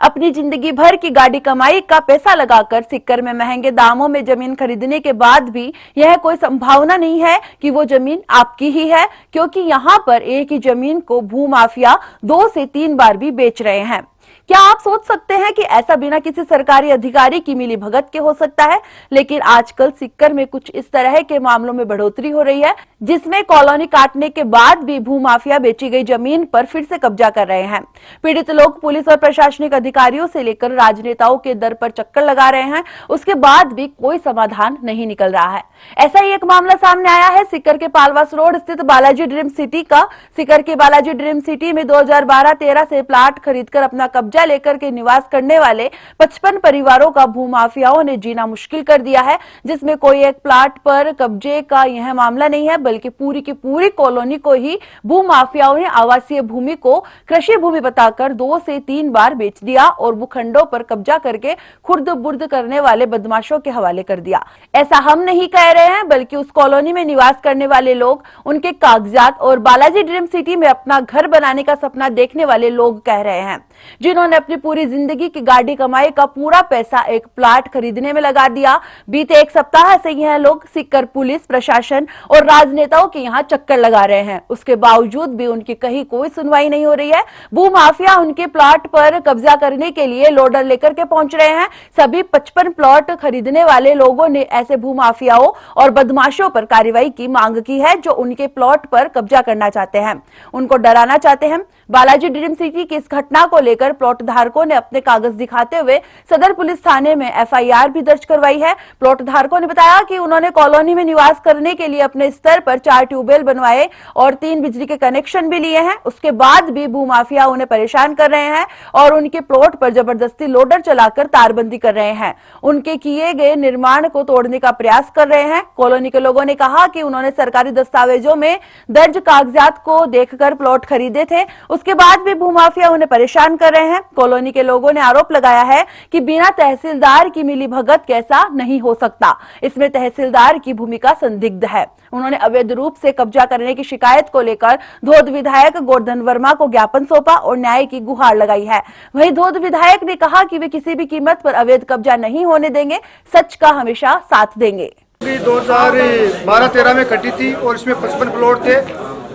अपनी जिंदगी भर की गाड़ी कमाई का पैसा लगाकर सीकर में महंगे दामों में जमीन खरीदने के बाद भी यह कोई संभावना नहीं है कि वो जमीन आपकी ही है, क्योंकि यहाँ पर एक ही जमीन को भूमाफिया 2 से 3 बार भी बेच रहे हैं। क्या आप सोच सकते हैं कि ऐसा बिना किसी सरकारी अधिकारी की मिलीभगत के हो सकता है? लेकिन आजकल सीकर में कुछ इस तरह के मामलों में बढ़ोतरी हो रही है, जिसमें कॉलोनी काटने के बाद भी भूमाफिया बेची गई जमीन पर फिर से कब्जा कर रहे हैं। पीड़ित लोग पुलिस और प्रशासनिक अधिकारियों से लेकर राजनेताओं के दर पर चक्कर लगा रहे हैं, उसके बाद भी कोई समाधान नहीं निकल रहा है। ऐसा ही एक मामला सामने आया है सीकर के पालवास रोड स्थित बालाजी ड्रीम सिटी का। सीकर के बालाजी ड्रीम सिटी में 2012-13 से प्लाट खरीदकर अपना कब्जा लेकर के निवास करने वाले 55 परिवारों का भूमाफियाओं ने जीना मुश्किल कर दिया है, जिसमें कोई एक प्लाट पर कब्जे का यह मामला नहीं है, बल्कि पूरी की पूरी कॉलोनी को ही भूमाफियाओं ने आवासीय भूमि को कृषि भूमि बताकर 2 से 3 बार बेच दिया और भूखंडों पर कब्जा करके खुर्द बुर्द करने वाले बदमाशों के हवाले कर दिया। ऐसा हम नहीं कह रहे हैं, बल्कि उस कॉलोनी में निवास करने वाले लोग, उनके कागजात और बालाजी ड्रीम सिटी में अपना घर बनाने का सपना देखने वाले लोग कह रहे हैं, जिन्होंने अपनी पूरी जिंदगी की गाड़ी कमाई का पूरा पैसा एक प्लाट खरीदने में लगा दिया। बीते एक सप्ताह से यह लोग सीकर पुलिस प्रशासन और राजनेताओं के यहाँ चक्कर लगा रहे हैं, उसके बावजूद भी उनकी कहीं कोई सुनवाई नहीं हो रही है। भूमाफिया उनके प्लाट पर कब्जा करने के लिए लोडर लेकर के पहुंच रहे हैं। सभी 55 प्लॉट खरीदने वाले लोगों ने ऐसे भूमाफियाओं और बदमाशों पर कार्रवाई की मांग की है, जो उनके प्लॉट पर कब्जा करना चाहते हैं, उनको डराना चाहते हैं। बालाजी ड्रीम सिटी की इस घटना को लेकर प्लॉट धारकों ने अपने कागज दिखाते हुए सदर पुलिस थाने में एफआईआर भी दर्ज करवाई है। प्लॉट धारकों ने बताया कि उन्होंने कॉलोनी में निवास करने के लिए अपने स्तर पर 4 ट्यूबवेल बनवाए और 3 बिजली के कनेक्शन भी लिए हैं। उसके बाद भी भूमाफिया उन्हें परेशान कर रहे हैं और उनके प्लॉट पर जबरदस्ती लोडर चलाकर तारबंदी कर रहे हैं, उनके किए गए निर्माण को तोड़ने का प्रयास कर रहे हैं। कॉलोनी के लोगों ने कहा कि उन्होंने सरकारी दस्तावेजों में दर्ज कागजात को देखकर प्लॉट खरीदे थे, उसके बाद भी भूमाफिया उन्हें परेशान कर रहे हैं। कॉलोनी के लोगों ने आरोप लगाया है कि बिना तहसीलदार की मिलीभगत कैसा नहीं हो सकता, इसमें तहसीलदार की भूमिका संदिग्ध है। उन्होंने अवैध रूप से कब्जा करने की शिकायत को लेकर धोद विधायक गोवर्धन वर्मा को ज्ञापन सौंपा और न्याय की गुहार लगाई है। वहीं धोद विधायक ने कहा कि वे किसी भी कीमत पर अवैध कब्जा नहीं होने देंगे, सच का हमेशा साथ देंगे। 2012-13 में कटी थी और इसमें 55 प्लॉट थे।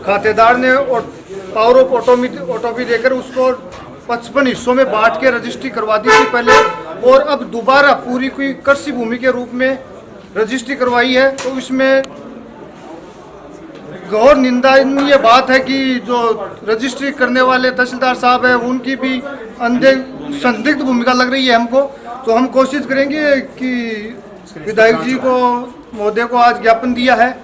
खातेदार ने और पावर ऑफ ऑटोमी देकर उसको 55 हिस्सों में बांट के रजिस्ट्री करवा दी थी पहले, और अब दोबारा पूरी कोई कृषि भूमि के रूप में रजिस्ट्री करवाई है। तो इसमें गौर निंदनीय बात है कि जो रजिस्ट्री करने वाले तहसीलदार साहब हैं, उनकी भी संदिग्ध भूमिका लग रही है हमको। तो हम कोशिश करेंगे कि विधायक जी को, महोदय को आज ज्ञापन दिया है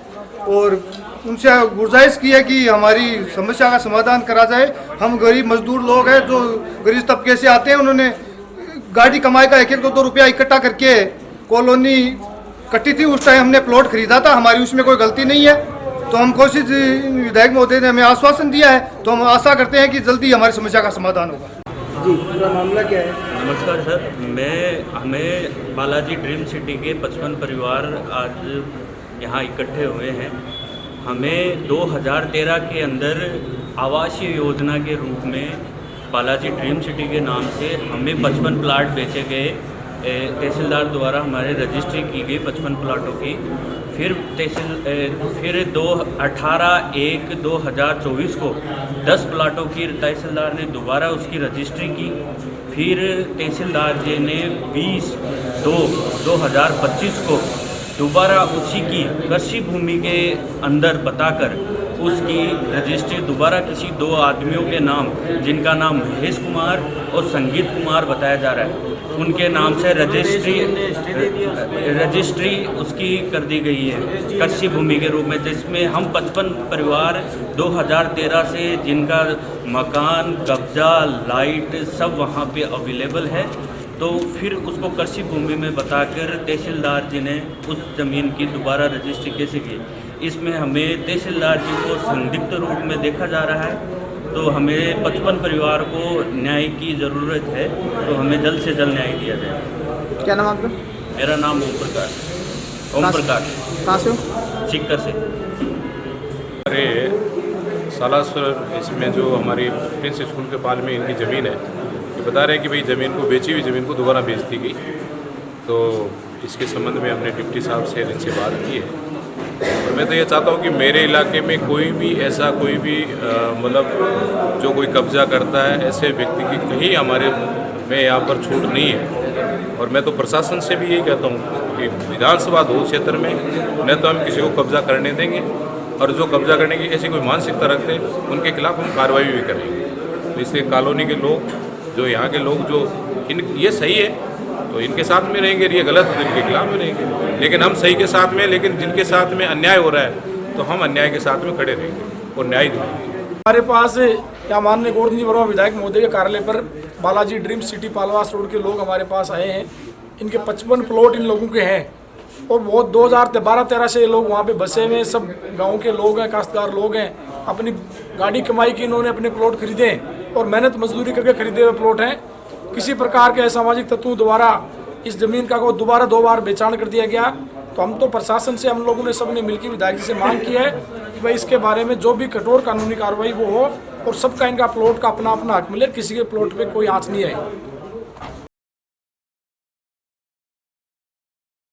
और उनसे गुजारिश की है कि हमारी समस्या का समाधान करा जाए। हम गरीब मजदूर लोग हैं जो गरीब तबके से आते हैं, उन्होंने गाड़ी कमाई का 1-2 रुपया इकट्ठा करके कॉलोनी कटी थी, उस टाइम हमने प्लॉट खरीदा था, हमारी उसमें कोई गलती नहीं है। तो हम कोशिश, विधायक महोदय ने हमें आश्वासन दिया है, तो हम आशा करते हैं कि जल्दी हमारी समस्या का समाधान होगा। जी, पूरा मामला क्या है? नमस्कार सर, हमें बालाजी ड्रीम सिटी के 55 परिवार आज यहाँ इकट्ठे हुए हैं। हमें 2013 के अंदर आवासीय योजना के रूप में बालाजी ड्रीम सिटी के नाम से हमें 55 प्लाट बेचे गए। तहसीलदार द्वारा हमारे रजिस्ट्री की गई 55 प्लाटों की। फिर 18/1/2024 को 10 प्लाटों की तहसीलदार ने दोबारा उसकी रजिस्ट्री की। फिर तहसीलदार जी ने 20/2/2025 को दोबारा उसी की कृषि भूमि के अंदर बताकर उसकी रजिस्ट्री दोबारा किसी 2 आदमियों के नाम, जिनका नाम महेश कुमार और संगीत कुमार बताया जा रहा है, उनके नाम से रजिस्ट्री उसकी कर दी गई है कृषि भूमि के रूप में, जिसमें हम 55 परिवार 2013 से जिनका मकान, कब्जा, लाइट सब वहाँ पे अवेलेबल है। तो फिर उसको कृषि भूमि में बताकर तहसीलदार जी ने उस ज़मीन की दोबारा रजिस्ट्री कैसे की, इसमें हमें तहसीलदार जी को संदिग्ध रूप में देखा जा रहा है। तो हमें 55 परिवार को न्याय की ज़रूरत है, तो हमें जल्द से जल्द न्याय दिया जाए। क्या नाम आपका? मेरा नाम ओम प्रकाश। कहाँ से हो? सीकर से। अरे सालासर इसमें जो हमारी प्रिंस स्कूल के पास में इनकी ज़मीन है, कि बता रहे हैं कि भाई ज़मीन को बेची हुई ज़मीन को दोबारा बेच दी गई। तो इसके संबंध में हमने डिप्टी साहब से इनसे बात की है और मैं तो ये चाहता हूँ कि मेरे इलाके में कोई भी ऐसा कोई भी मतलब जो कोई कब्जा करता है ऐसे व्यक्ति की कहीं हमारे में यहाँ पर छूट नहीं है। और मैं तो प्रशासन से भी यही कहता हूँ कि विधानसभा 2 क्षेत्र में न तो हम किसी को कब्जा करने देंगे और जो कब्जा करने की ऐसी कोई मानसिकता रखते हैं उनके खिलाफ हम कार्रवाई भी करेंगे। तो इसलिए कॉलोनी के लोग जो यहाँ के लोग जो ये सही है तो इनके साथ में रहेंगे, ये गलत है तो इनके खिलाफ में रहेंगे। लेकिन हम सही के साथ में, लेकिन जिनके साथ में अन्याय हो रहा है तो हम अन्याय के साथ में खड़े रहेंगे और न्याय दिलाएंगे। हमारे पास या माननीय गोवर्धन वर्मा विधायक महोदय के कार्यालय पर Balaji dream city Palwas road के लोग हमारे पास आए हैं। इनके 55 प्लॉट इन लोगों के हैं और बहुत 2012-13 से ये लोग वहाँ पे बसे हुए हैं। सब गांव के लोग हैं, काश्तकार लोग हैं। अपनी गाड़ी कमाई की इन्होंने अपने प्लॉट खरीदे और मेहनत मजदूरी करके खरीदे हुए प्लॉट हैं। किसी प्रकार के असामाजिक तत्वों द्वारा इस जमीन का को दोबारा 2 बार बेचान कर दिया गया। तो हम तो प्रशासन से हम लोगों ने सबने मिलकर विधायक जी से मांग की है कि भाई इसके बारे में जो भी कठोर कानूनी कार्रवाई वो हो और सबका इनका प्लॉट का अपना अपना हक मिले, किसी के प्लॉट पे कोई आँच नहीं आए।